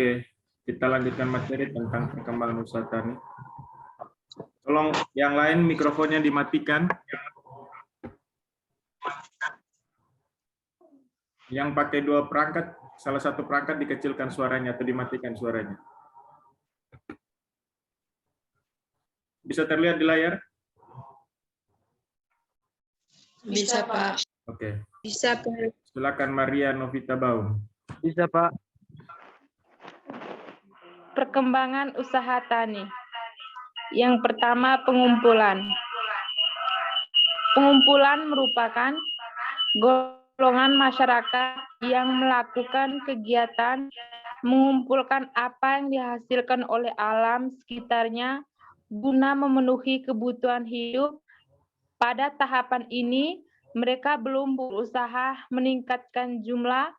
Oke, kita lanjutkan materi tentang perkembangan usaha tani. Tolong yang lain mikrofonnya dimatikan. Yang pakai dua perangkat, salah satu perangkat dikecilkan suaranya atau dimatikan suaranya. Bisa terlihat di layar? Bisa, Pak. Oke. Bisa, Pak. Silakan Maria Novita Baum. Bisa, Pak. Perkembangan usaha tani. Yang pertama, pengumpulan. Pengumpulan merupakan golongan masyarakat yang melakukan kegiatan mengumpulkan apa yang dihasilkan oleh alam sekitarnya guna memenuhi kebutuhan hidup. Pada tahapan ini, mereka belum berusaha meningkatkan jumlah.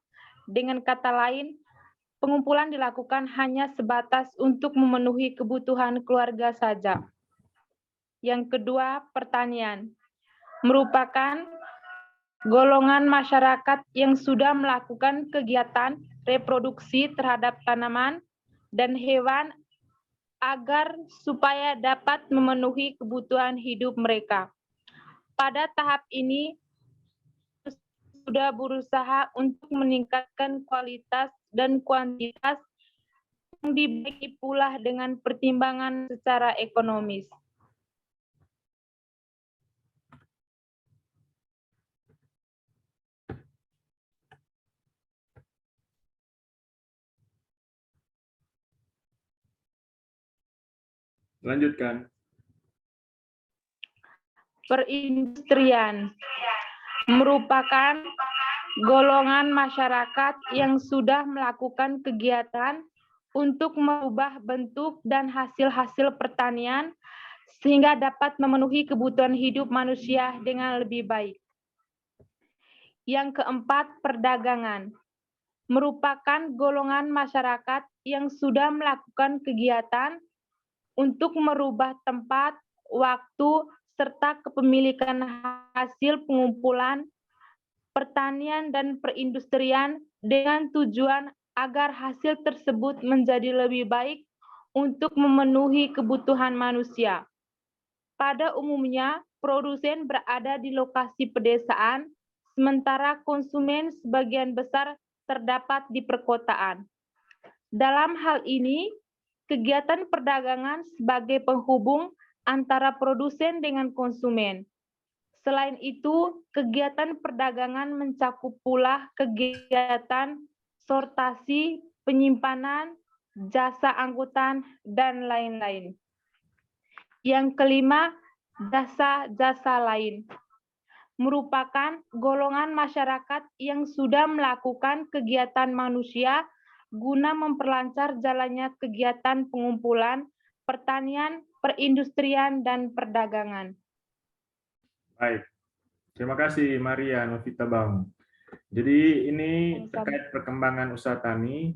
Dengan kata lain, pengumpulan dilakukan hanya sebatas untuk memenuhi kebutuhan keluarga saja. Yang kedua, pertanian. Merupakan golongan masyarakat yang sudah melakukan kegiatan reproduksi terhadap tanaman dan hewan agar supaya dapat memenuhi kebutuhan hidup mereka. Pada tahap ini, sudah berusaha untuk meningkatkan kualitas dan kuantitas yang dibagi pula dengan pertimbangan secara ekonomis. Lanjutkan. Perindustrian merupakan golongan masyarakat yang sudah melakukan kegiatan untuk merubah bentuk dan hasil-hasil pertanian sehingga dapat memenuhi kebutuhan hidup manusia dengan lebih baik. Yang keempat, perdagangan. Merupakan golongan masyarakat yang sudah melakukan kegiatan untuk merubah tempat, waktu, serta kepemilikan hasil pengumpulan, pertanian, dan perindustrian dengan tujuan agar hasil tersebut menjadi lebih baik untuk memenuhi kebutuhan manusia. Pada umumnya, produsen berada di lokasi pedesaan, sementara konsumen sebagian besar terdapat di perkotaan. Dalam hal ini, kegiatan perdagangan sebagai penghubung antara produsen dengan konsumen. Selain itu, kegiatan perdagangan mencakup pula kegiatan sortasi, penyimpanan, jasa angkutan, dan lain-lain. Yang kelima, jasa-jasa lain. Merupakan golongan masyarakat yang sudah melakukan kegiatan manusia guna memperlancar jalannya kegiatan pengumpulan, pertanian, perindustrian, dan perdagangan. Baik. Terima kasih Maria Novita Baum. Jadi ini terkait perkembangan usaha tani.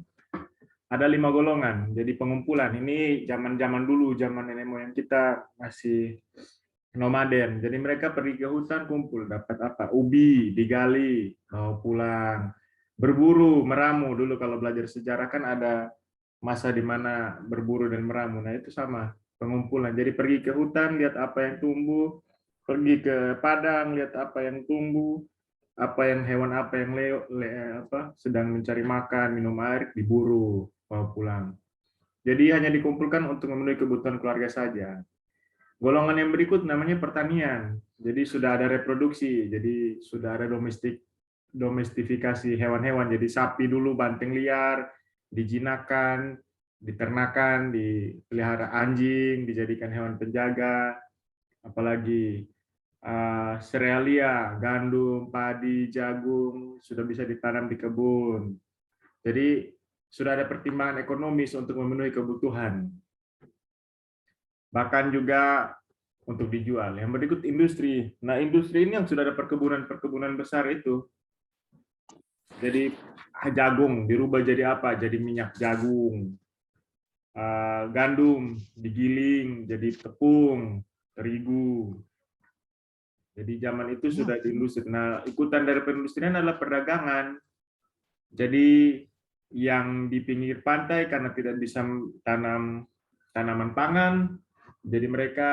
Ada 5 golongan. Jadi pengumpulan ini zaman-zaman dulu, zaman nenek moyang kita masih nomaden. Jadi mereka pergi ke hutan kumpul, dapat apa? Ubi, digali, bawa pulang. Berburu, meramu. Dulu kalau belajar sejarah kan ada masa di mana berburu dan meramu. Nah itu sama, pengumpulan. Jadi pergi ke hutan, lihat apa yang tumbuh, pergi ke padang, lihat apa yang tumbuh, apa yang hewan apa yang sedang mencari makan, minum air, diburu, bawa pulang. Jadi hanya dikumpulkan untuk memenuhi kebutuhan keluarga saja. Golongan yang berikut namanya pertanian. Jadi sudah ada reproduksi, jadi sudah ada domestifikasi hewan-hewan. Jadi sapi dulu banteng liar, dijinakan, diternakan, dipelihara anjing, dijadikan hewan penjaga, apalagi serealia, gandum, padi, jagung sudah bisa ditanam di kebun. Jadi sudah ada pertimbangan ekonomis untuk memenuhi kebutuhan. Bahkan juga untuk dijual. Yang berikut industri. Nah, industri ini yang sudah ada perkebunan besar itu. Jadi jagung dirubah jadi apa? Jadi minyak jagung. Gandum digiling jadi tepung, terigu. Jadi zaman itu sudah di industri. Nah, ikutan dari perindustrian adalah perdagangan. Jadi yang di pinggir pantai karena tidak bisa tanam tanaman pangan, jadi mereka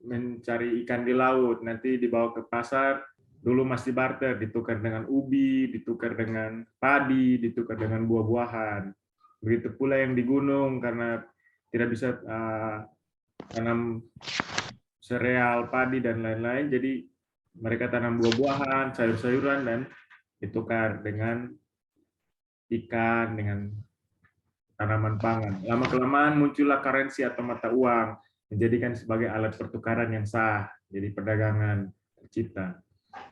mencari ikan di laut, nanti dibawa ke pasar, dulu masih barter, ditukar dengan ubi, ditukar dengan padi, ditukar dengan buah-buahan. Begitu pula yang di gunung karena tidak bisa tanam sereal, padi, dan lain-lain, jadi mereka tanam buah-buahan, sayur-sayuran, dan ditukar dengan ikan, dengan tanaman pangan. Lama-kelamaan muncullah currency atau mata uang, menjadikan sebagai alat pertukaran yang sah. Jadi perdagangan tercipta.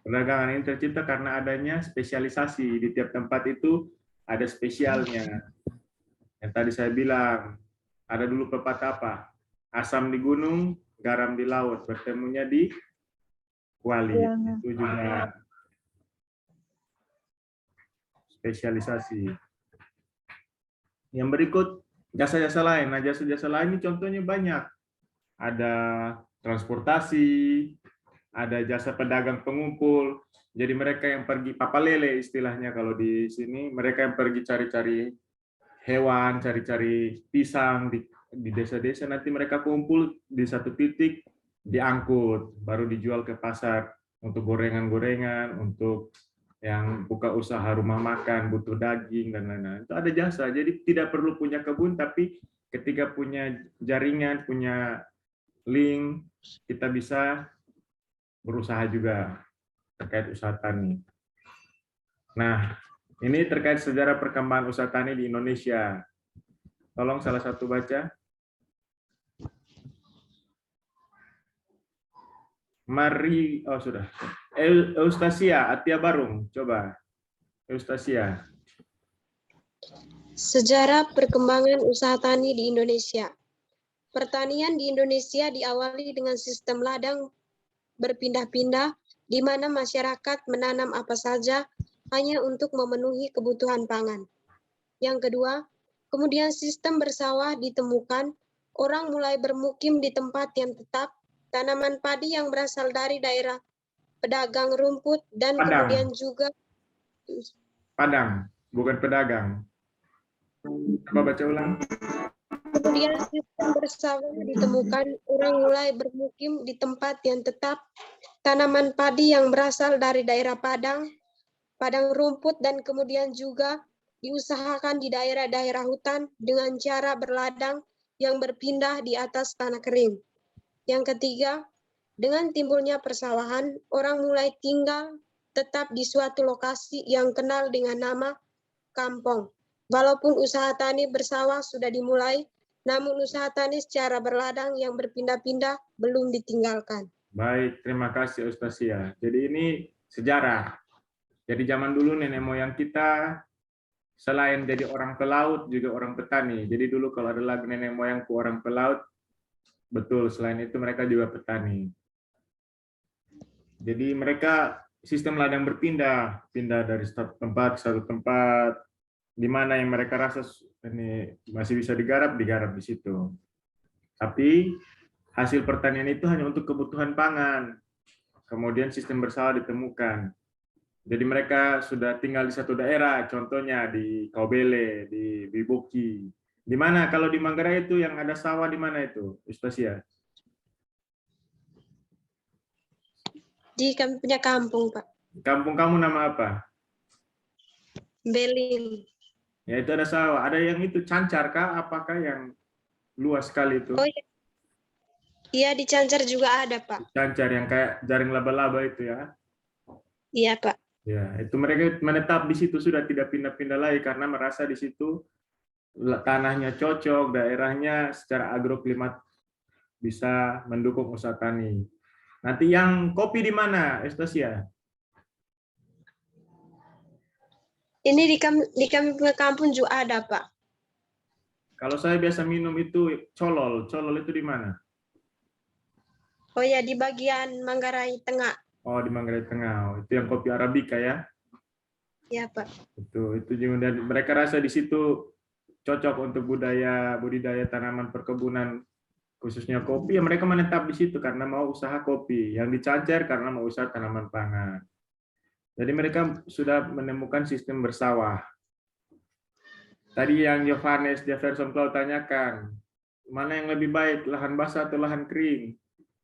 Perdagangan ini tercipta karena adanya spesialisasi. Di tiap tempat itu ada spesialnya. Yang tadi saya bilang, ada dulu pepatah apa? Asam di gunung, garam di laut. Bertemunya di kuali. Itu juga spesialisasi. Yang berikut jasa-jasa lain. Nah, jasa-jasa lain ini contohnya banyak. Ada transportasi, ada jasa pedagang pengumpul. Jadi mereka yang pergi papalele istilahnya kalau di sini, mereka yang pergi cari-cari hewan, cari-cari pisang di desa-desa, nanti mereka kumpul di satu titik, diangkut, baru dijual ke pasar untuk gorengan-gorengan, untuk yang buka usaha rumah makan, butuh daging, dan lain-lain. Itu ada jasa, jadi tidak perlu punya kebun, tapi ketika punya jaringan, punya link, kita bisa berusaha juga terkait usaha tani. Nah, ini terkait sejarah perkembangan usaha tani di Indonesia. Tolong salah satu baca. Mari, oh sudah. Eustasia Atia Barung, coba. Eustasia. Sejarah perkembangan usaha tani di Indonesia. Pertanian di Indonesia diawali dengan sistem ladang berpindah-pindah, di mana masyarakat menanam apa saja hanya untuk memenuhi kebutuhan pangan. Yang kedua, kemudian sistem bersawah ditemukan, orang mulai bermukim di tempat yang tetap, tanaman padi yang berasal dari daerah pedagang rumput, dan Padang. kemudian juga Padang, bukan pedagang. Coba baca ulang. kemudian sistem bersawah ditemukan, orang mulai bermukim di tempat yang tetap, tanaman padi yang berasal dari daerah padang rumput, dan kemudian juga diusahakan di daerah-daerah hutan dengan cara berladang yang berpindah di atas tanah kering. Yang ketiga, dengan timbulnya persawahan, orang mulai tinggal tetap di suatu lokasi yang kenal dengan nama kampung. Walaupun usaha tani bersawah sudah dimulai, namun usaha tani secara berladang yang berpindah-pindah belum ditinggalkan. Baik, terima kasih Eustasia. Jadi ini sejarah. Jadi zaman dulu nenek moyang kita selain jadi orang pelaut juga orang petani. Jadi dulu kalau ada lagu nenek moyangku orang pelaut, betul, selain itu mereka juga petani. Jadi mereka sistem ladang berpindah, pindah dari satu tempat ke satu tempat, di mana yang mereka rasa ini masih bisa digarap di situ. Tapi hasil pertanian itu hanya untuk kebutuhan pangan. Kemudian sistem bersawah ditemukan. Jadi mereka sudah tinggal di satu daerah, contohnya di Kaubele, di Biboki. Di mana kalau di Manggarai itu yang ada sawah di mana itu, Eustasia? Di kami punya kampung, Pak. Kampung kamu nama apa? Belin. Ya itu ada sawah. Ada yang itu Cancar kah? Apakah yang luas sekali itu? Oh iya. Iya, di Cancar juga ada, Pak. Cancar yang kayak jaring laba-laba itu ya? Iya, Pak. Ya, itu mereka menetap di situ sudah tidak pindah-pindah lagi karena merasa di situ tanahnya cocok, daerahnya secara agroklimat bisa mendukung usaha tani. Nanti yang kopi di mana, Eustasia? Ini di kami punya kampung juga ada, Pak. Kalau saya biasa minum itu colol. Colol itu di mana? Oh ya, di bagian Manggarai Tengah. Oh, di Manggarai Tengah. Oh, itu yang kopi Arabica ya? Iya, Pak. Itu juga. Dan mereka rasa di situ cocok untuk budidaya tanaman perkebunan, khususnya kopi. Ya mereka menetap di situ karena mau usaha kopi. Yang di Cancar karena mau usaha tanaman pangan. Jadi mereka sudah menemukan sistem bersawah. Tadi yang Johannes Jefferson Cloud tanyakan, mana yang lebih baik, lahan basah atau lahan kering?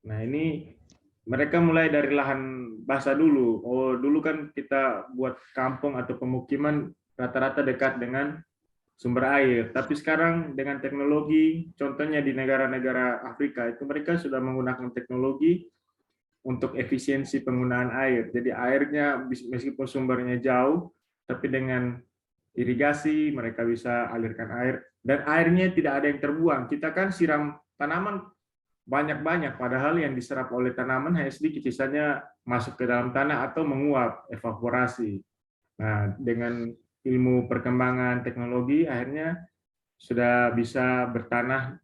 Nah, ini mereka mulai dari lahan basah dulu. Oh, dulu kan kita buat kampung atau pemukiman rata-rata dekat dengan sumber air. Tapi sekarang dengan teknologi, contohnya di negara-negara Afrika, itu mereka sudah menggunakan teknologi untuk efisiensi penggunaan air. Jadi airnya meskipun sumbernya jauh, tapi dengan irigasi mereka bisa alirkan air. Dan airnya tidak ada yang terbuang. Kita kan siram tanaman banyak-banyak, padahal yang diserap oleh tanaman hanya sedikit, sisanya masuk ke dalam tanah atau menguap, evaporasi. Nah, dengan ilmu perkembangan teknologi, akhirnya sudah bisa bertanah,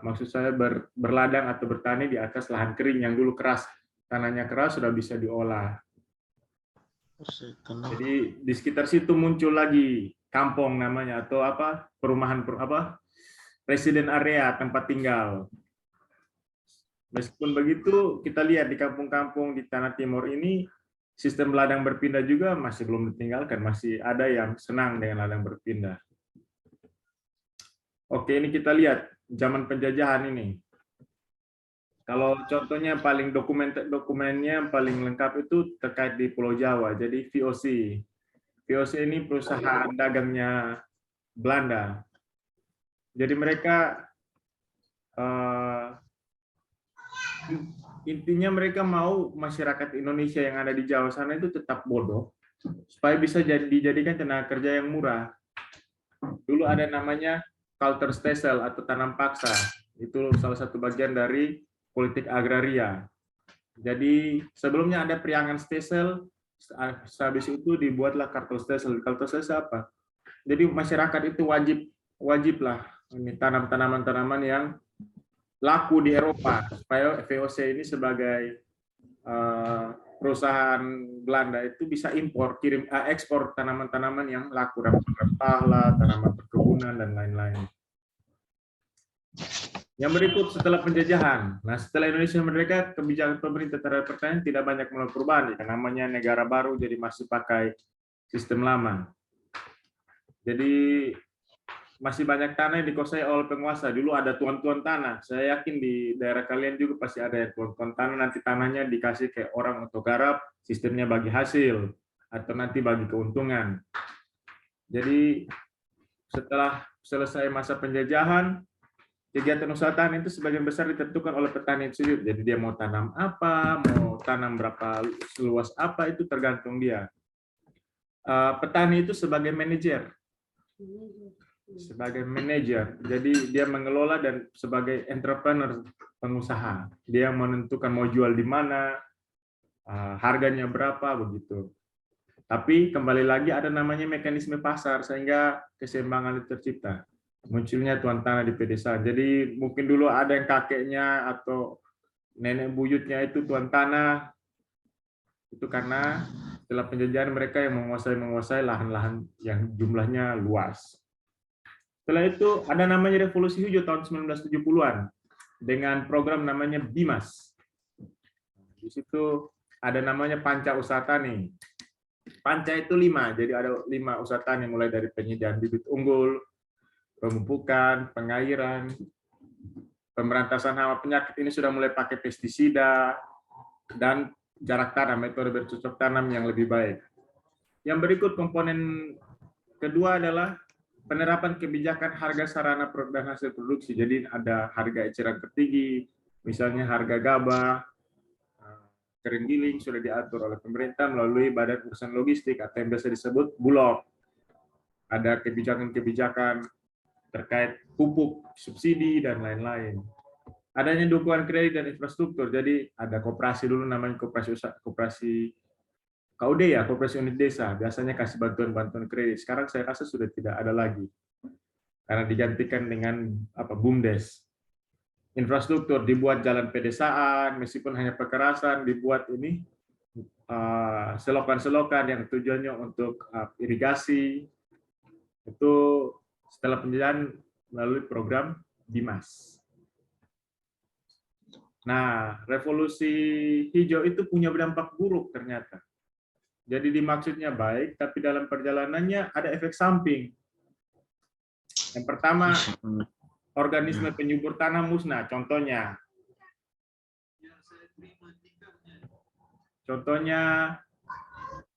maksud saya berladang atau bertani di atas lahan kering yang dulu keras, tanahnya keras sudah bisa diolah. Jadi di sekitar situ muncul lagi kampung namanya atau apa perumahan resident area tempat tinggal. Meskipun begitu, kita lihat di kampung-kampung di Tanah Timur ini, sistem ladang berpindah juga masih belum ditinggalkan, masih ada yang senang dengan ladang berpindah. Oke, ini kita lihat zaman penjajahan ini. Kalau contohnya paling dokumennya paling lengkap itu terkait di Pulau Jawa, jadi VOC. VOC ini perusahaan dagangnya Belanda. Jadi mereka intinya mereka mau masyarakat Indonesia yang ada di Jawa sana itu tetap bodoh supaya bisa dijadikan tenaga kerja yang murah. Dulu ada namanya culture stelsel atau tanam paksa. Itu salah satu bagian dari politik agraria. Jadi sebelumnya ada priangan stelsel, habis itu dibuatlah culture stelsel. Culture stelsel apa? Jadi masyarakat itu wajiblah ini tanam tanaman-tanaman yang laku di Eropa supaya VOC ini sebagai perusahaan Belanda itu bisa ekspor tanaman-tanaman yang laku, rempah-rempah, tanaman perkebunan dan lain-lain. Yang berikut setelah penjajahan. Nah, setelah Indonesia merdeka, kebijakan pemerintah terhadap pertanian tidak banyak mulai perubahan. Yang namanya negara baru jadi masih pakai sistem lama. Jadi masih banyak tanah yang dikuasai oleh penguasa. Dulu ada tuan-tuan tanah. Saya yakin di daerah kalian juga pasti ada tuan-tuan tanah. Nanti tanahnya dikasih ke orang untuk garap, sistemnya bagi hasil atau nanti bagi keuntungan. Jadi setelah selesai masa penjajahan, kegiatan usaha tani itu sebagian besar ditentukan oleh petani itu sendiri. Jadi dia mau tanam apa, mau tanam berapa seluas apa, itu tergantung dia. Petani itu sebagai manajer. Jadi dia mengelola dan sebagai entrepreneur, pengusaha. Dia menentukan mau jual di mana, harganya berapa, begitu. Tapi kembali lagi ada namanya mekanisme pasar sehingga keseimbangan itu tercipta. Munculnya tuan tanah di pedesaan. Jadi mungkin dulu ada yang kakeknya atau nenek buyutnya itu tuan tanah. Itu karena setelah penjajahan mereka yang menguasai lahan-lahan yang jumlahnya luas. Setelah itu ada namanya Revolusi Hijau tahun 1970-an dengan program namanya BIMAS. Di situ ada namanya Panca Usaha Tani. Panca itu 5, jadi ada 5 usaha tani mulai dari penyediaan bibit unggul, pemupukan, pengairan, pemberantasan hama penyakit ini sudah mulai pakai pestisida dan jarak tanam, metode bercocok tanam yang lebih baik. Yang berikut komponen kedua adalah penerapan kebijakan harga sarana dan hasil produksi. Jadi ada harga eceran tertinggi, misalnya harga gabah, kering giling sudah diatur oleh pemerintah melalui Badan Urusan Logistik atau yang biasa disebut Bulog. Ada kebijakan-kebijakan terkait pupuk, subsidi, dan lain-lain. Adanya dukungan kredit dan infrastruktur. Jadi ada koperasi dulu namanya koperasi KUD ya, koperasi unit desa, biasanya kasih bantuan-bantuan kredit. Sekarang saya rasa sudah tidak ada lagi, karena digantikan dengan BUMDes. Infrastruktur, dibuat jalan pedesaan, meskipun hanya perkerasan, dibuat ini selokan-selokan yang tujuannya untuk irigasi. Itu setelah penjajahan melalui program BIMAS. Nah, revolusi hijau itu punya berdampak buruk ternyata. Jadi dimaksudnya baik, tapi dalam perjalanannya ada efek samping. Yang pertama, organisme penyubur tanah musnah. Contohnya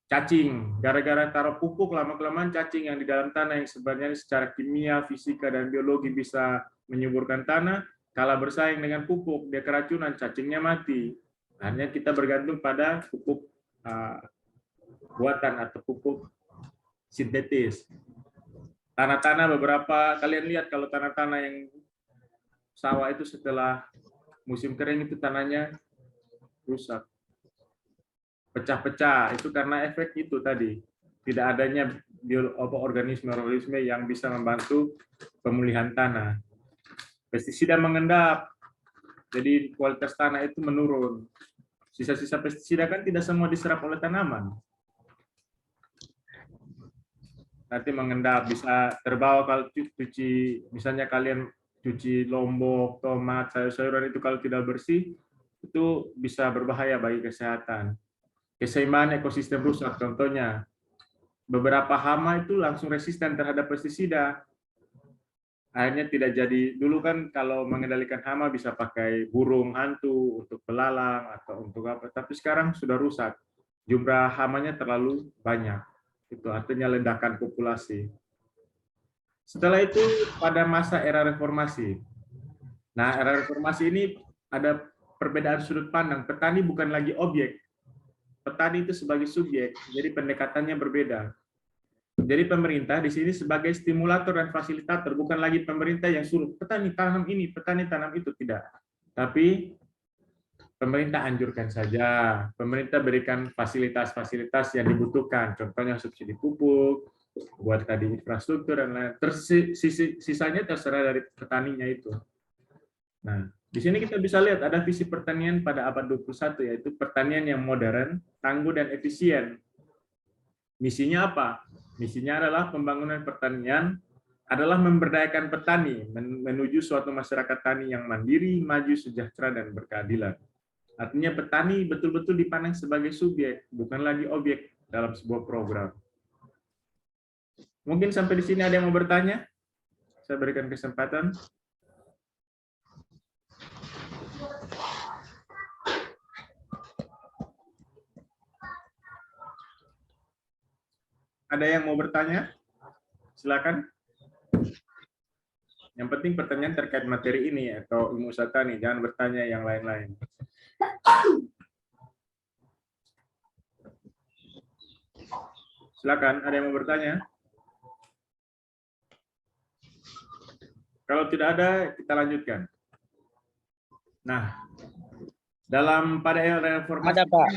cacing. Gara-gara taruh pupuk, lama-kelamaan cacing yang di dalam tanah yang sebenarnya secara kimia, fisika, dan biologi bisa menyuburkan tanah, kalah bersaing dengan pupuk, dia keracunan, cacingnya mati. Akhirnya kita bergantung pada pupuk buatan atau pupuk sintetis. Tanah-tanah beberapa, kalian lihat kalau tanah-tanah yang sawah itu setelah musim kering itu tanahnya rusak, pecah-pecah, itu karena efek itu tadi, tidak adanya organisme yang bisa membantu pemulihan tanah. Pestisida mengendap, jadi kualitas tanah itu menurun. Sisa-sisa pestisida kan tidak semua diserap oleh tanaman. Nanti mengendap, bisa terbawa kalau cuci, misalnya kalian cuci lombok, tomat, sayur-sayuran itu kalau tidak bersih, itu bisa berbahaya bagi kesehatan. Keseimbangan ekosistem rusak, contohnya beberapa hama itu langsung resisten terhadap pestisida. Akhirnya tidak jadi, dulu kan kalau mengendalikan hama bisa pakai burung hantu untuk belalang atau untuk apa, tapi sekarang sudah rusak. Jumlah hamanya terlalu banyak. Itu artinya ledakan populasi. Setelah itu pada masa era reformasi. Nah, era reformasi ini ada perbedaan sudut pandang. Petani bukan lagi objek. Petani itu sebagai subjek. Jadi pendekatannya berbeda. Jadi pemerintah di sini sebagai stimulator dan fasilitator, bukan lagi pemerintah yang suruh petani tanam ini, petani tanam itu, tidak. Tapi pemerintah anjurkan saja, pemerintah berikan fasilitas-fasilitas yang dibutuhkan, contohnya subsidi pupuk, buat tadi infrastruktur dan lain. Sisanya terserah dari petaninya itu. Nah, di sini kita bisa lihat ada visi pertanian pada abad 21, yaitu pertanian yang modern, tangguh dan efisien. Misinya apa? Misinya adalah pembangunan pertanian adalah memberdayakan petani menuju suatu masyarakat tani yang mandiri, maju, sejahtera dan berkeadilan. Artinya petani betul-betul dipandang sebagai subjek, bukan lagi objek dalam sebuah program. Mungkin sampai di sini ada yang mau bertanya? Saya berikan kesempatan. Ada yang mau bertanya? Silakan. Yang penting pertanyaan terkait materi ini atau ilmu usaha tani, jangan bertanya yang lain-lain. Silakan, ada yang mau bertanya? Kalau tidak ada, kita lanjutkan. Nah, dalam pada era reformasi. Ada, Pak.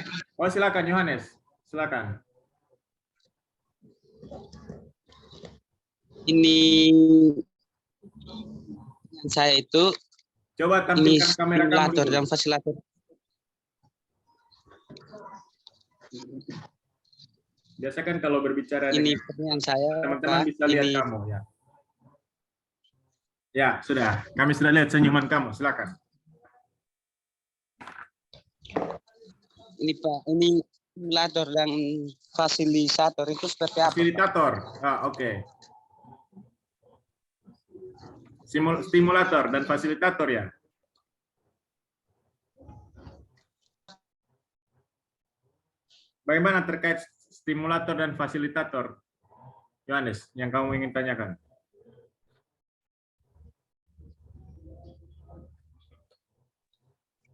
Oh, silakan Yohanes. Silakan. Ini saya itu Coba ini tampilkan kamera kamu stimulator dulu. dan fasilitator. Biasakan kalau berbicara Ini dengan pertanyaan saya, teman-teman Pak. bisa lihat Ini kamu ya. Ya, sudah. Kami sudah lihat senyuman kamu. Silakan. ini Pak, ini stimulator dan fasilitator itu seperti apa? Fasilitator. Oke. Stimulator dan fasilitator ya. Bagaimana terkait stimulator dan fasilitator? Yohanes, yang kamu ingin tanyakan.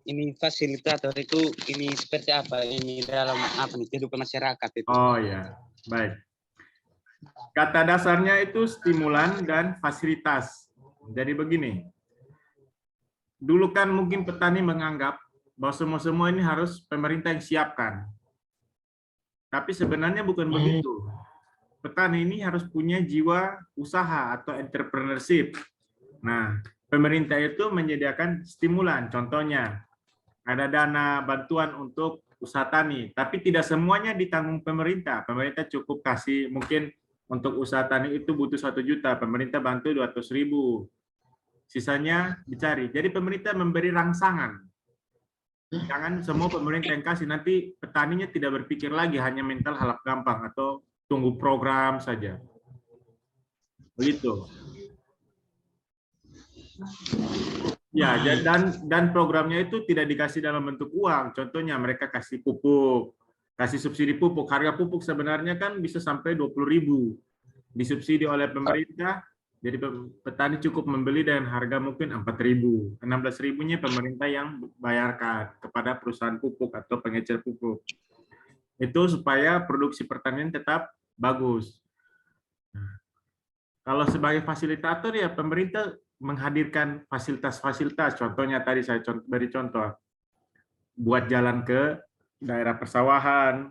Ini fasilitator itu ini seperti apa? Ini dalam apa nih kehidupan masyarakat itu? Oh ya, baik. Kata dasarnya itu stimulan dan fasilitas. Jadi begini, dulu kan mungkin petani menganggap bahwa semua ini harus pemerintah yang siapkan. Tapi sebenarnya bukan begitu. Petani ini harus punya jiwa usaha atau entrepreneurship. Nah, pemerintah itu menyediakan stimulan, contohnya ada dana bantuan untuk usaha tani, tapi tidak semuanya ditanggung pemerintah. Pemerintah cukup kasih, mungkin untuk usaha tani itu butuh 1 juta, pemerintah bantu 200.000. Sisanya dicari. Jadi pemerintah memberi rangsangan. Jangan semua pemerintah yang kasih, nanti petaninya tidak berpikir lagi hanya mental halap gampang atau tunggu program saja. Begitu. Ya, dan programnya itu tidak dikasih dalam bentuk uang. Contohnya mereka kasih pupuk, kasih subsidi pupuk. Harga pupuk sebenarnya kan bisa sampai 20.000. Disubsidi oleh pemerintah, jadi petani cukup membeli dengan harga mungkin 4.000. 16.000-nya pemerintah yang bayarkan kepada perusahaan pupuk atau pengecer pupuk. Itu supaya produksi pertanian tetap bagus. Kalau sebagai fasilitator ya pemerintah menghadirkan fasilitas-fasilitas. Contohnya tadi saya beri contoh, buat jalan ke daerah persawahan,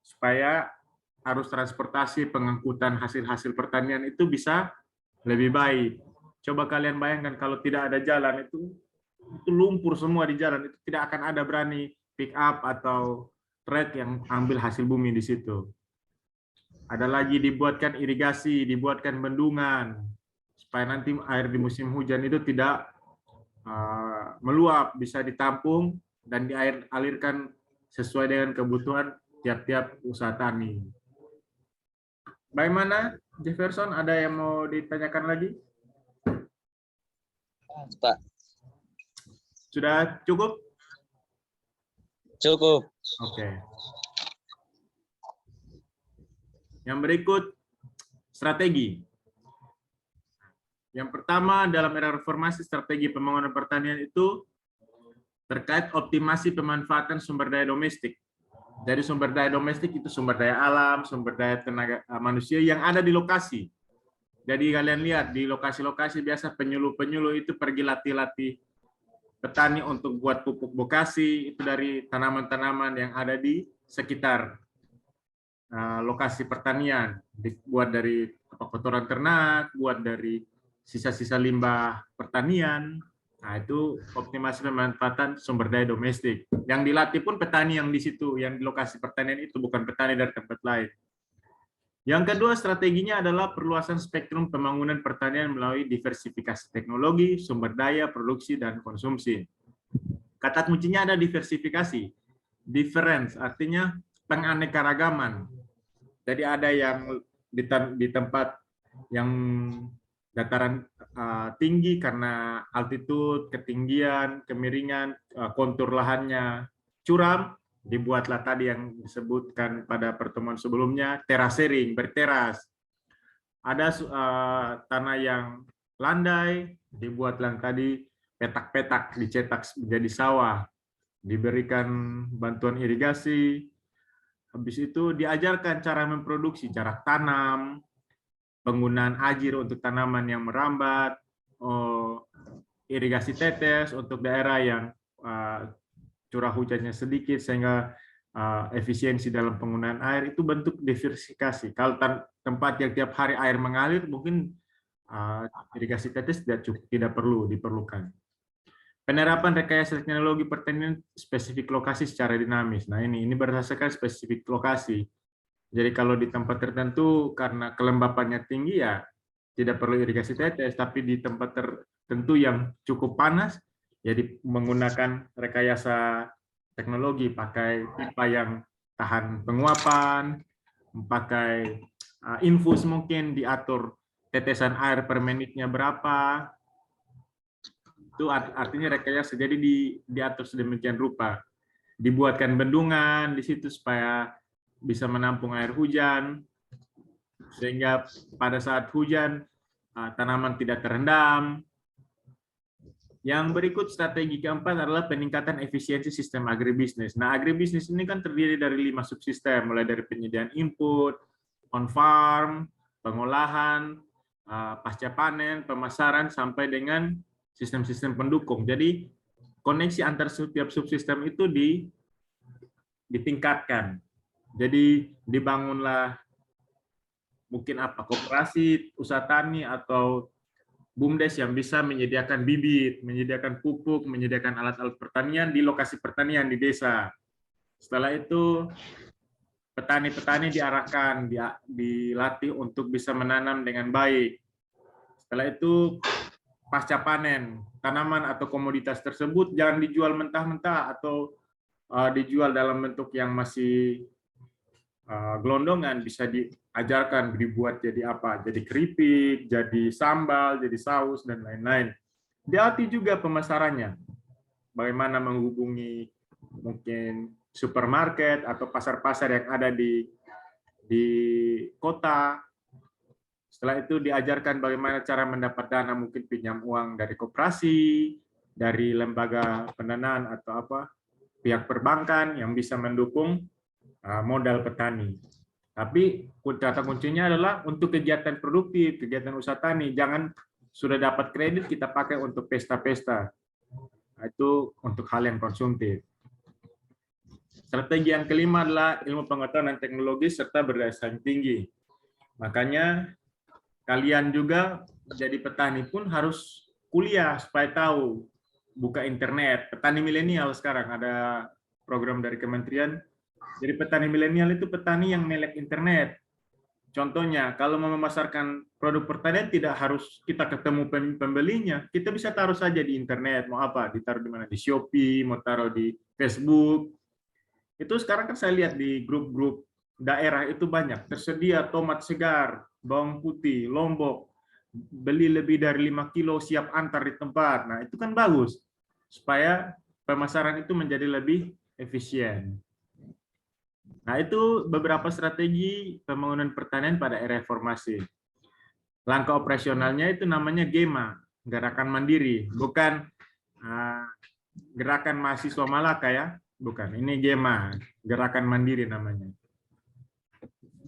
supaya arus transportasi pengangkutan hasil-hasil pertanian itu bisa lebih baik. Coba kalian bayangkan kalau tidak ada jalan itu lumpur semua di jalan, itu tidak akan ada berani pick up atau truk yang ambil hasil bumi di situ. Ada lagi dibuatkan irigasi, dibuatkan bendungan, supaya nanti air di musim hujan itu tidak meluap, bisa ditampung dan dialirkan sesuai dengan kebutuhan tiap-tiap usaha tani. Bagaimana, Jefferson? Ada yang mau ditanyakan lagi? Pak. Sudah cukup? Cukup. Oke. Yang berikut, strategi. Yang pertama, dalam era reformasi, strategi pembangunan pertanian itu terkait optimasi pemanfaatan sumber daya domestik. Jadi sumber daya domestik itu sumber daya alam, sumber daya tenaga manusia yang ada di lokasi. Jadi kalian lihat di lokasi-lokasi biasa penyuluh-penyuluh itu pergi latih-latih petani untuk buat pupuk bokasi itu dari tanaman-tanaman yang ada di sekitar lokasi pertanian, dibuat dari kotoran ternak, buat dari sisa-sisa limbah pertanian. Nah, itu optimasi pemanfaatan sumber daya domestik. Yang dilatih pun petani yang di situ, yang di lokasi pertanian itu, bukan petani dari tempat lain. Yang kedua, strateginya adalah perluasan spektrum pembangunan pertanian melalui diversifikasi teknologi, sumber daya, produksi, dan konsumsi. Kata kuncinya ada diversifikasi. Difference artinya penganekaragaman. Jadi ada yang di tempat yang dataran tinggi karena altitude, ketinggian, kemiringan, kontur lahannya curam, dibuatlah tadi yang disebutkan pada pertemuan sebelumnya, terasering, berteras. Ada tanah yang landai, dibuatlah tadi petak-petak, dicetak menjadi sawah, diberikan bantuan irigasi, habis itu diajarkan cara memproduksi, cara tanam, penggunaan ajir untuk tanaman yang merambat, irigasi tetes untuk daerah yang curah hujannya sedikit sehingga efisiensi dalam penggunaan air, itu bentuk diversifikasi. Kalau tempat yang tiap hari air mengalir, mungkin irigasi tetes tidak diperlukan. Penerapan rekayasa teknologi pertanian spesifik lokasi secara dinamis. Nah ini berdasarkan spesifik lokasi. Jadi kalau di tempat tertentu karena kelembapannya tinggi ya tidak perlu irigasi tetes, tapi di tempat tertentu yang cukup panas, jadi menggunakan rekayasa teknologi, pakai pipa yang tahan penguapan, pakai infus mungkin diatur tetesan air per menitnya berapa. Itu artinya rekayasa, jadi diatur sedemikian rupa. Dibuatkan bendungan di situ supaya bisa menampung air hujan, sehingga pada saat hujan tanaman tidak terendam. Yang berikut strategi keempat adalah peningkatan efisiensi sistem agribisnis. Nah, agribisnis ini kan terdiri dari 5 subsistem, mulai dari penyediaan input, on-farm, pengolahan, pasca panen, pemasaran, sampai dengan sistem-sistem pendukung. Jadi koneksi antar setiap subsistem itu ditingkatkan. Jadi dibangunlah mungkin koperasi usaha tani atau BUMDes yang bisa menyediakan bibit, menyediakan pupuk, menyediakan alat-alat pertanian di lokasi pertanian di desa. Setelah itu petani-petani diarahkan, dilatih untuk bisa menanam dengan baik. Setelah itu pasca panen, tanaman atau komoditas tersebut jangan dijual mentah-mentah atau dijual dalam bentuk yang masih gelondongan, bisa diajarkan dibuat jadi apa, jadi keripik, jadi sambal, jadi saus, dan lain-lain. dilatih juga pemasarannya. Bagaimana menghubungi mungkin supermarket atau pasar-pasar yang ada di kota. Setelah itu diajarkan bagaimana cara mendapat dana, mungkin pinjam uang dari koperasi, dari lembaga pendanaan atau pihak perbankan yang bisa mendukung modal petani. Tapi kata kuncinya adalah untuk kegiatan produktif, kegiatan usaha tani. Jangan sudah dapat kredit kita pakai untuk pesta-pesta. Itu untuk hal yang konsumtif. Strategi yang kelima adalah ilmu pengetahuan dan teknologi serta berdaya saing tinggi. Makanya kalian juga jadi petani pun harus kuliah supaya tahu, buka internet. Petani milenial sekarang ada program dari kementerian. Jadi petani milenial itu petani yang melek internet. Contohnya, kalau mau memasarkan produk pertanian tidak harus kita ketemu pembelinya, kita bisa taruh saja di internet, mau apa, ditaruh di mana, di Shopee, mau taruh di Facebook. Itu sekarang kan saya lihat di grup-grup daerah itu banyak, tersedia tomat segar, bawang putih, lombok, beli lebih dari 5 kilo siap antar di tempat. Nah, itu kan bagus, supaya pemasaran itu menjadi lebih efisien. Nah, itu beberapa strategi pembangunan pertanian pada era reformasi. Langkah operasionalnya itu namanya GEMA, Gerakan Mandiri, bukan Gerakan Mahasiswa Malaka ya, bukan. Ini GEMA, Gerakan Mandiri namanya.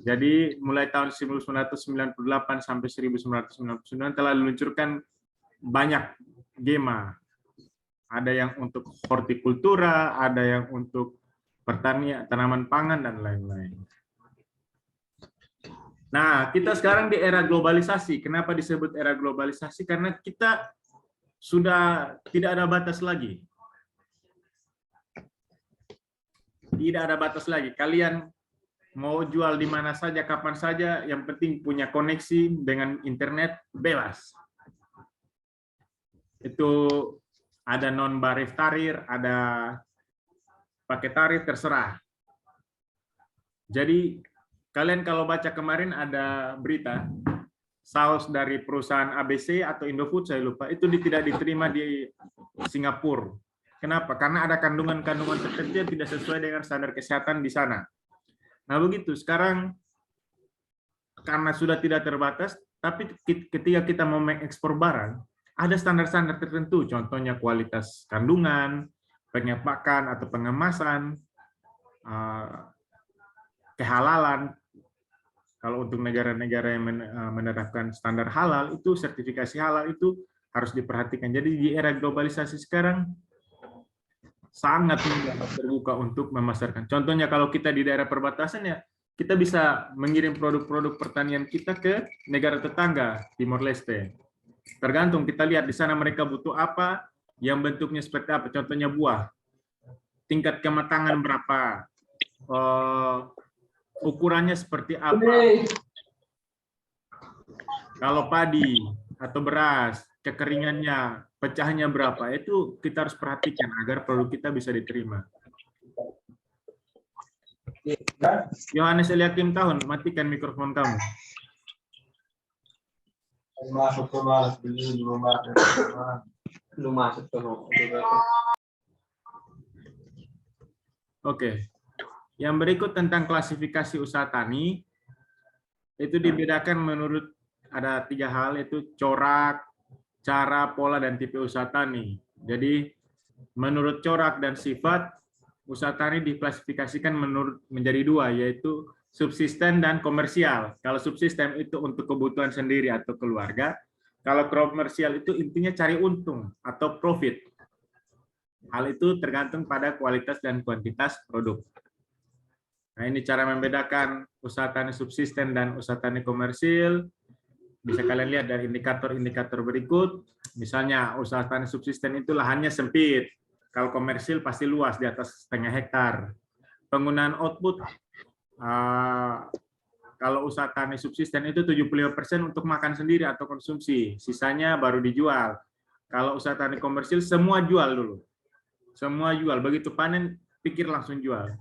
Jadi mulai tahun 1998 sampai 1999 telah diluncurkan banyak GEMA. Ada yang untuk hortikultura, ada yang untuk pertanian, tanaman pangan, dan lain-lain. Nah, kita sekarang di era globalisasi. Kenapa disebut era globalisasi? Karena kita sudah tidak ada batas lagi. Tidak ada batas lagi. Kalian mau jual di mana saja, kapan saja, yang penting punya koneksi dengan internet, bebas. Itu ada non-barif tarir, ada pakai tarif, terserah. Jadi kalian kalau baca kemarin ada berita saus dari perusahaan ABC atau Indofood, saya lupa, itu tidak diterima di Singapura. Kenapa? Karena ada kandungan-kandungan tertentu yang tidak sesuai dengan standar kesehatan di sana. Nah begitu, sekarang karena sudah tidak terbatas, tapi ketika kita mau mengekspor barang, ada standar-standar tertentu, contohnya kualitas kandungan, pengepakan atau pengemasan, kehalalan. Kalau untuk negara-negara yang menerapkan standar halal, itu sertifikasi halal itu harus diperhatikan. Jadi di era globalisasi sekarang sangat terbuka untuk memasarkan. Contohnya kalau kita di daerah perbatasan ya, kita bisa mengirim produk-produk pertanian kita ke negara tetangga Timor Leste. Tergantung, kita lihat di sana mereka butuh apa, yang bentuknya seperti apa. Contohnya buah, tingkat kematangan berapa, ukurannya seperti apa. Kalau padi atau beras, kekeringannya, pecahnya berapa, itu kita harus perhatikan agar produk kita bisa diterima. Yohanes Eliakim Tahun, matikan mikrofon kamu. Oke. Yang berikut tentang klasifikasi usaha tani, itu dibedakan menurut ada 3 hal, yaitu corak, cara, pola, dan tipe usaha tani. Jadi menurut corak dan sifat, usaha tani diklasifikasikan menjadi 2, yaitu subsisten dan komersial. Kalau subsisten itu untuk kebutuhan sendiri atau keluarga, kalau komersial itu intinya cari untung atau profit. Hal itu tergantung pada kualitas dan kuantitas produk. Nah, ini cara membedakan usaha tani subsisten dan usaha tani komersil. Bisa kalian lihat dari indikator-indikator berikut. Misalnya usaha tani subsisten itu lahannya sempit. Kalau komersil pasti luas, di atas setengah hektar. Penggunaan output, kalau usaha tani subsisten itu 75% untuk makan sendiri atau konsumsi. Sisanya baru dijual. Kalau usaha tani komersil, semua jual dulu. Semua jual. Begitu panen, pikir langsung jual.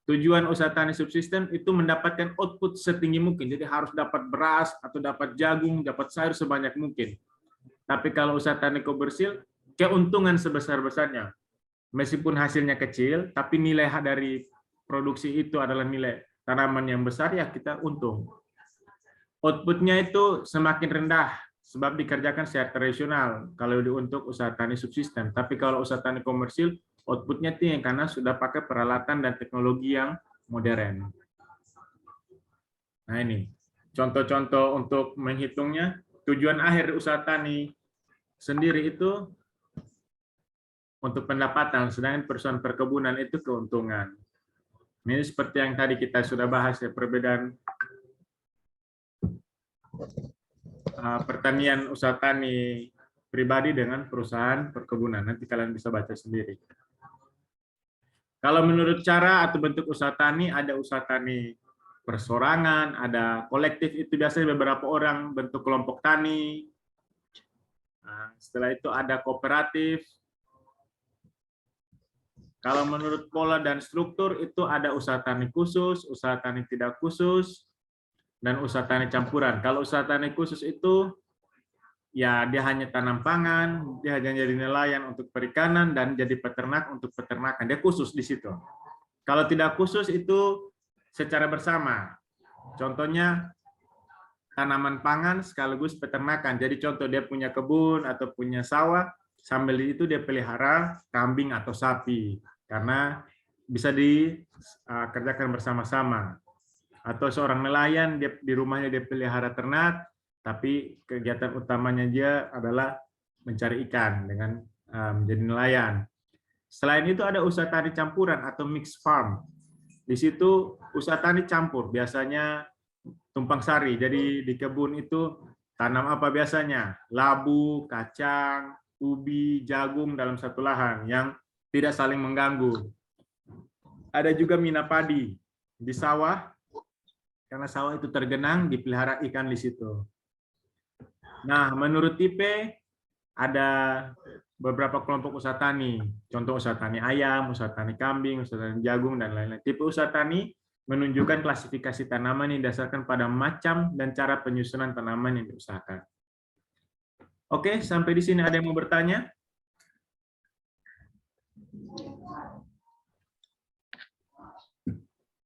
Tujuan usaha tani subsisten itu mendapatkan output setinggi mungkin. Jadi harus dapat beras atau dapat jagung, dapat sayur sebanyak mungkin. Tapi kalau usaha tani komersil, keuntungan sebesar-besarnya. Meskipun hasilnya kecil, tapi nilai dari produksi itu adalah nilai tanaman yang besar, ya kita untung. Outputnya itu semakin rendah, sebab dikerjakan secara tradisional kalau untuk usaha tani subsisten. Tapi kalau usaha tani komersil, outputnya tinggi karena sudah pakai peralatan dan teknologi yang modern. Nah ini, contoh-contoh untuk menghitungnya. Tujuan akhir usaha tani sendiri itu untuk pendapatan, sedangkan perusahaan perkebunan itu keuntungan. Ini seperti yang tadi kita sudah bahas ya, perbedaan pertanian usaha tani pribadi dengan perusahaan perkebunan. Nanti kalian bisa baca sendiri. Kalau menurut cara atau bentuk usaha tani, ada usaha tani persorangan, ada kolektif, itu biasanya beberapa orang bentuk kelompok tani. Nah, setelah itu ada kooperatif. Kalau menurut pola dan struktur itu ada usaha tani khusus, usaha tani tidak khusus, dan usaha tani campuran. Kalau usaha tani khusus itu ya dia hanya tanam pangan, dia hanya jadi nelayan untuk perikanan, dan jadi peternak untuk peternakan. Dia khusus di situ. Kalau tidak khusus itu secara bersama. Contohnya tanaman pangan sekaligus peternakan. Jadi contoh dia punya kebun atau punya sawah, sambil itu dia pelihara kambing atau sapi. Karena bisa dikerjakan bersama-sama. Atau seorang nelayan, dia di rumahnya dia pelihara ternak, tapi kegiatan utamanya dia adalah mencari ikan dengan menjadi nelayan. Selain itu ada usaha tani campuran atau mixed farm. Di situ usaha tani campur, biasanya tumpang sari. Jadi di kebun itu tanam apa biasanya? Labu, kacang, ubi, jagung dalam satu lahan yang tidak saling mengganggu. Ada juga mina padi di sawah, karena sawah itu tergenang, dipelihara ikan di situ. Nah, menurut tipe ada beberapa kelompok usaha tani. Contoh usaha tani ayam, usaha tani kambing, usaha tani jagung, dan lain-lain. Tipe usaha tani menunjukkan klasifikasi tanaman yang didasarkan pada macam dan cara penyusunan tanaman yang diusahakan. Oke, sampai di sini ada yang mau bertanya?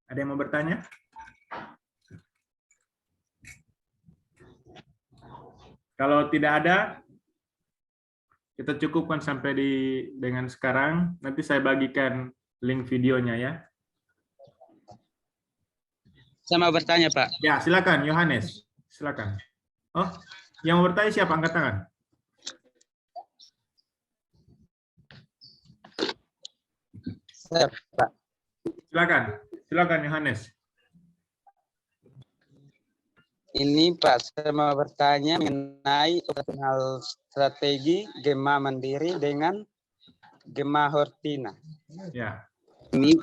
Ada yang mau bertanya? Kalau tidak ada, kita cukupkan sampai dengan sekarang. Nanti saya bagikan link videonya ya. Saya mau bertanya, Pak. Ya, silakan Yohanes. Silakan. Oh, yang mau bertanya siapa? Angkat tangan. Saya, Pak. Silakan. Silakan Yohanes. Ini Pak, saya mau bertanya mengenai operasional strategi Gema Mandiri dengan Gema Hortina. Ya. Ini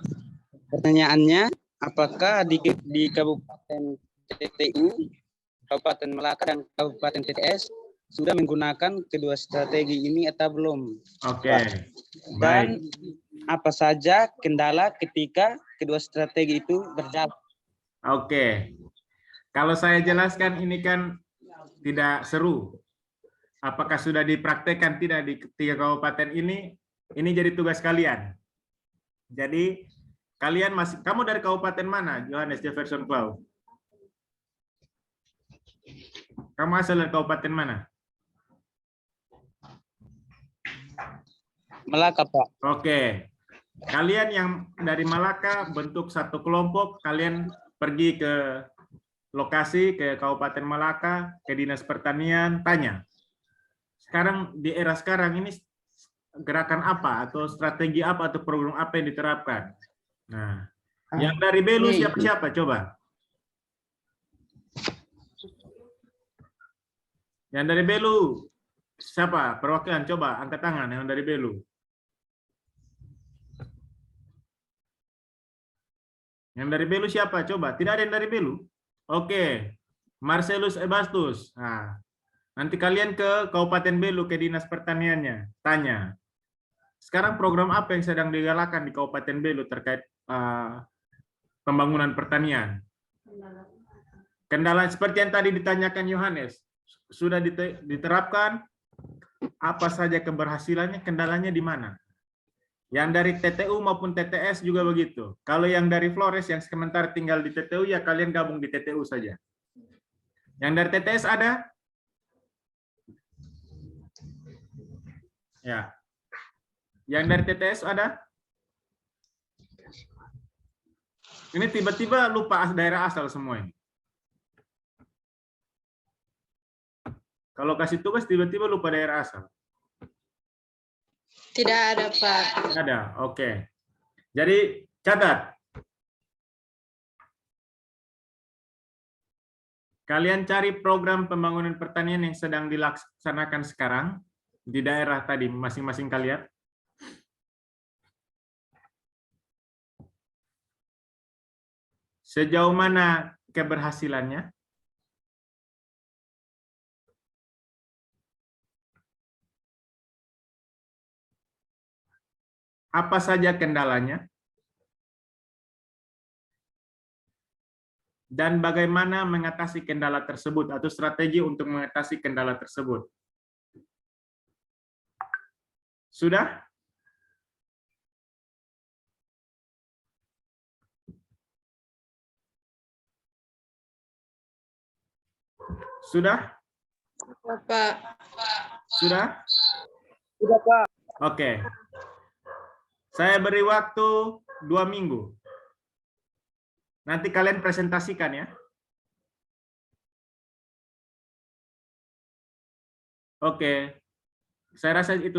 pertanyaannya, apakah di Kabupaten TTU, Kabupaten Melaka, dan Kabupaten TTS sudah menggunakan kedua strategi ini atau belum? Oke. Dan Baik. apa saja kendala ketika kedua strategi itu berjalan? Oke. Kalau saya jelaskan ini kan tidak seru. Apakah sudah dipraktekkan tidak di 3 kabupaten ini? Ini jadi tugas kalian. Jadi kalian kamu dari kabupaten mana, Johannes Jefferson Cloud? Kamu asal dari kabupaten mana? Melaka, Pak. Oke. Kalian yang dari Malaka bentuk satu kelompok, kalian pergi ke lokasi, ke Kabupaten Malaka, ke Dinas Pertanian, tanya. Sekarang di era sekarang ini gerakan apa atau strategi apa atau program apa yang diterapkan? Nah, yang dari Belu siapa-siapa coba? Yang dari Belu siapa? Perwakilan coba angkat tangan yang dari Belu. Yang dari Belu siapa? Coba. Tidak ada yang dari Belu? Oke. Marcelus Ebastus. Nah, nanti kalian ke Kabupaten Belu, ke Dinas Pertaniannya. Tanya. Sekarang program apa yang sedang digalakan di Kabupaten Belu terkait pembangunan pertanian? Kendala seperti yang tadi ditanyakan Yohanes. Sudah diterapkan Apa saja keberhasilannya, kendalanya di mana? Yang dari TTU maupun TTS juga begitu. Kalau yang dari Flores yang sementara tinggal di TTU, ya kalian gabung di TTU saja. Yang dari TTS ada? Ya. Yang dari TTS ada? Ini tiba-tiba lupa daerah asal semua ini. Kalau kasih tugas tiba-tiba lupa daerah asal. Tidak ada, Pak. Tidak ada, oke. Jadi catat. Kalian cari program pembangunan pertanian yang sedang dilaksanakan sekarang di daerah tadi masing-masing kalian. Sejauh mana keberhasilannya? Apa saja kendalanya? Dan bagaimana mengatasi kendala tersebut atau strategi untuk mengatasi kendala tersebut? Sudah? Sudah? Pak. Sudah? Sudah, Pak. Oke. Saya beri waktu 2 minggu. Nanti kalian presentasikan ya. Oke. Saya rasa itu